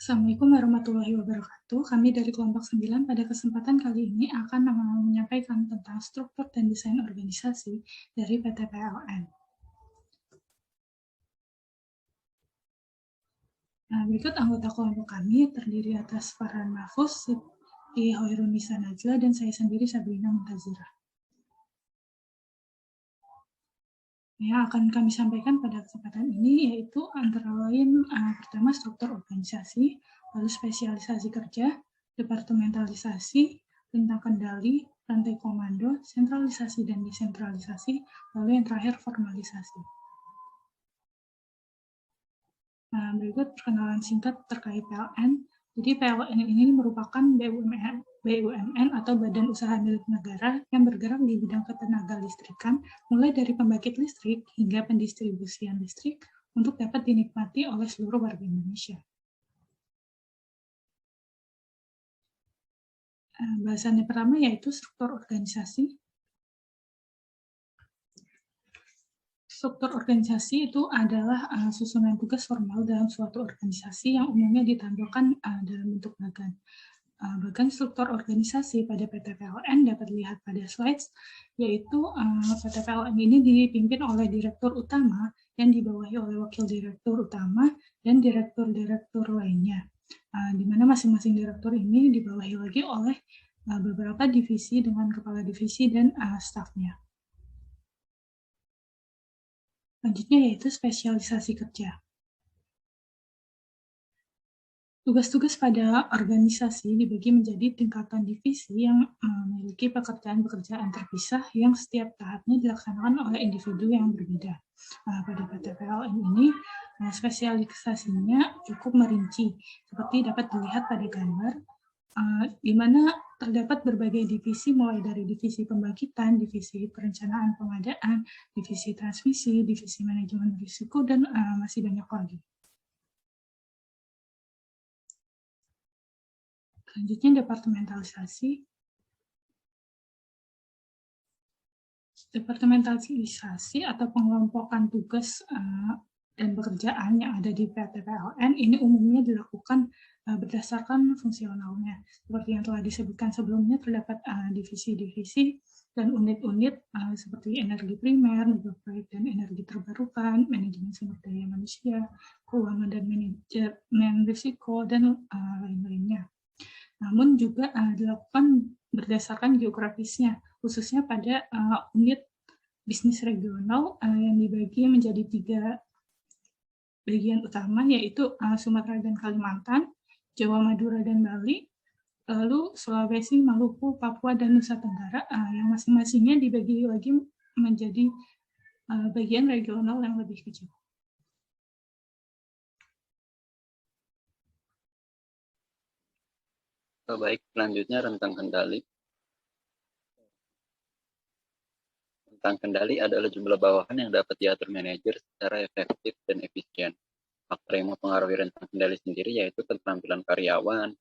Assalamualaikum warahmatullahi wabarakatuh. Kami dari kelompok 9 pada kesempatan kali ini akan menyampaikan tentang struktur dan desain organisasi dari PT PLN. Nah, berikut anggota kelompok kami terdiri atas Farhan Mahfuz, Siti Hoirunisa Najla, dan saya sendiri Sabrina Muntazirah. Yang akan kami sampaikan pada kesempatan ini yaitu antara lain pertama struktur organisasi, lalu spesialisasi kerja, departementalisasi, rentang kendali, rantai komando, sentralisasi dan desentralisasi, lalu yang terakhir formalisasi. Nah, berikut perkenalan singkat terkait PLN. Jadi PLN ini merupakan BUMN atau Badan Usaha Milik Negara yang bergerak di bidang ketenaga listrikan, mulai dari pembangkit listrik hingga pendistribusian listrik untuk dapat dinikmati oleh seluruh warga Indonesia. Bahasan yang pertama yaitu struktur organisasi. Struktur organisasi itu adalah susunan tugas formal dalam suatu organisasi yang umumnya ditampilkan dalam bentuk bagan. Bagan struktur organisasi pada PT PLN dapat dilihat pada slides, yaitu PT PLN ini dipimpin oleh direktur utama yang dibawahi oleh wakil direktur utama dan direktur-direktur lainnya, di mana masing-masing direktur ini dibawahi lagi oleh beberapa divisi dengan kepala divisi dan stafnya. Selanjutnya yaitu spesialisasi kerja. Tugas-tugas pada organisasi dibagi menjadi tingkatan divisi yang memiliki pekerjaan-pekerjaan terpisah yang setiap tahapnya dilaksanakan oleh individu yang berbeda. Pada PT PLN ini, spesialisasinya cukup merinci, seperti dapat dilihat pada gambar, di mana terdapat berbagai divisi mulai dari divisi pembangkitan, divisi perencanaan pengadaan, divisi transmisi, divisi manajemen risiko, dan masih banyak lagi. Selanjutnya departementalisasi. Departementalisasi atau pengelompokan tugas dan pekerjaan yang ada di PT PLN ini umumnya dilakukan berdasarkan fungsionalnya. Seperti yang telah disebutkan sebelumnya, terdapat divisi-divisi dan unit-unit seperti energi primer, proyek dan energi terbarukan, manajemen sumber daya manusia, keuangan dan manajemen risiko, dan lain-lainnya. Namun juga dilakukan berdasarkan geografisnya, khususnya pada unit bisnis regional yang dibagi menjadi 3 bagian utama, yaitu Sumatera dan Kalimantan, Jawa, Madura, dan Bali, lalu Sulawesi, Maluku, Papua, dan Nusa Tenggara, yang masing-masingnya dibagi lagi menjadi bagian regional yang lebih kecil. Baik, selanjutnya rentang kendali. Rentang kendali adalah jumlah bawahan yang dapat diatur manajer secara efektif dan efisien. Faktor yang mempengaruhi rentang kendali sendiri yaitu keterampilan karyawan,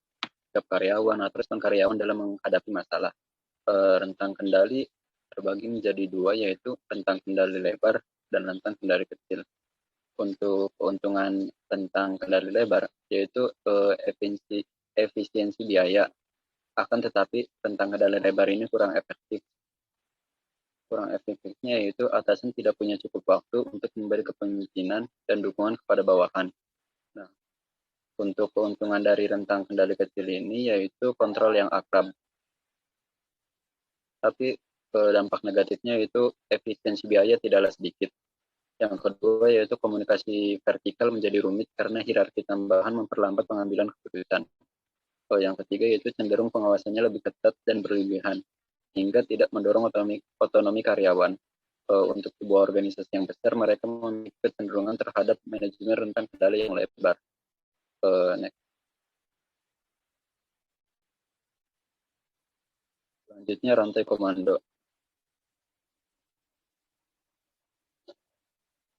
sikap karyawan, atau respon karyawan dalam menghadapi masalah. Rentang kendali terbagi menjadi 2, yaitu rentang kendali lebar dan rentang kendali kecil. Untuk keuntungan rentang kendali lebar yaitu efisiensi biaya. Akan tetapi rentang kendali lebar ini kurang efektifnya yaitu atasan tidak punya cukup waktu untuk memberi kepemimpinan dan dukungan kepada bawahan. Nah, untuk keuntungan dari rentang kendali kecil ini yaitu kontrol yang akrab. Tapi dampak negatifnya yaitu efisiensi biaya tidaklah sedikit. Yang kedua yaitu komunikasi vertikal menjadi rumit karena hierarki tambahan memperlambat pengambilan keputusan. Yang ketiga yaitu cenderung pengawasannya lebih ketat dan berlebihan, hingga tidak mendorong otonomi karyawan. Untuk sebuah organisasi yang besar, mereka memiliki kecenderungan terhadap manajemen rentang kendali yang lebar. Next. Selanjutnya rantai komando.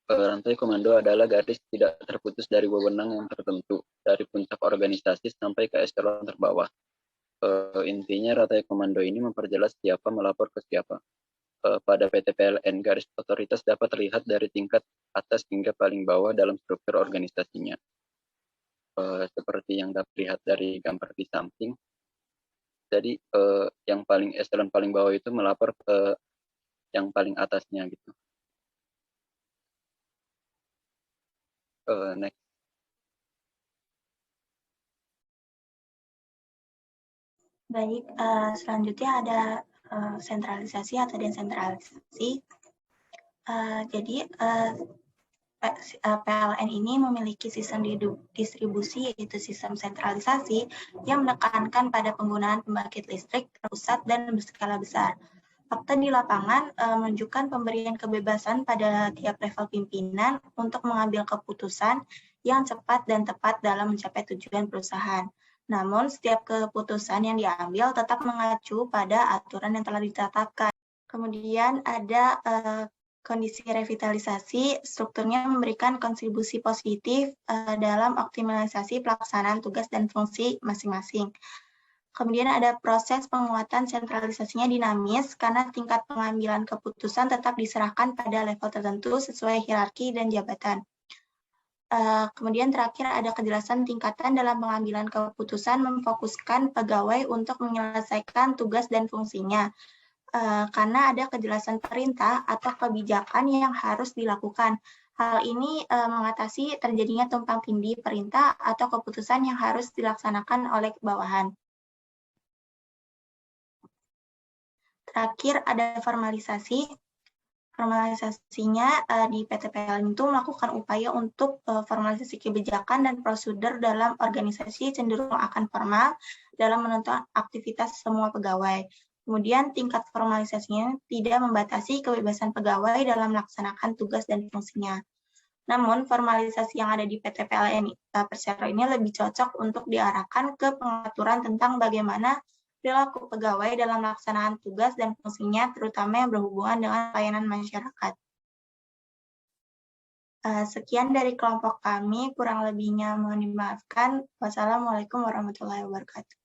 Rantai komando adalah garis tidak terputus dari wewenang yang tertentu, dari puncak organisasi sampai ke eselon terbawah. Intinya rantai komando ini memperjelas siapa melapor ke siapa. Pada PT PLN, garis otoritas dapat terlihat dari tingkat atas hingga paling bawah dalam struktur organisasinya. seperti yang dapat dilihat dari gambar di samping. Jadi yang eselon paling bawah itu melapor ke yang paling atasnya gitu. Next. Baik, selanjutnya ada sentralisasi atau desentralisasi. Jadi PLN ini memiliki sistem distribusi, yaitu sistem sentralisasi yang menekankan pada penggunaan pembangkit listrik terpusat dan berskala besar. Fakta di lapangan menunjukkan pemberian kebebasan pada tiap level pimpinan untuk mengambil keputusan yang cepat dan tepat dalam mencapai tujuan perusahaan. Namun, setiap keputusan yang diambil tetap mengacu pada aturan yang telah ditetapkan. Kemudian ada kondisi revitalisasi, strukturnya memberikan kontribusi positif dalam optimalisasi pelaksanaan tugas dan fungsi masing-masing. Kemudian ada proses penguatan sentralisasinya dinamis karena tingkat pengambilan keputusan tetap diserahkan pada level tertentu sesuai hierarki dan jabatan. Kemudian terakhir ada kejelasan tingkatan dalam pengambilan keputusan memfokuskan pegawai untuk menyelesaikan tugas dan fungsinya. Karena ada kejelasan perintah atau kebijakan yang harus dilakukan. Hal ini mengatasi terjadinya tumpang tindih perintah atau keputusan yang harus dilaksanakan oleh bawahan. Terakhir ada formalisasi. Formalisasinya di PT PLN itu melakukan upaya untuk formalisasi kebijakan dan prosedur dalam organisasi cenderung akan formal dalam menuntut aktivitas semua pegawai. Kemudian tingkat formalisasinya tidak membatasi kebebasan pegawai dalam melaksanakan tugas dan fungsinya. Namun formalisasi yang ada di PT PLN Persero ini lebih cocok untuk diarahkan ke pengaturan tentang bagaimana perilaku pegawai dalam melaksanakan tugas dan fungsinya, terutama yang berhubungan dengan pelayanan masyarakat. Sekian dari kelompok kami, kurang lebihnya mohon dimaafkan. Wassalamualaikum warahmatullahi wabarakatuh.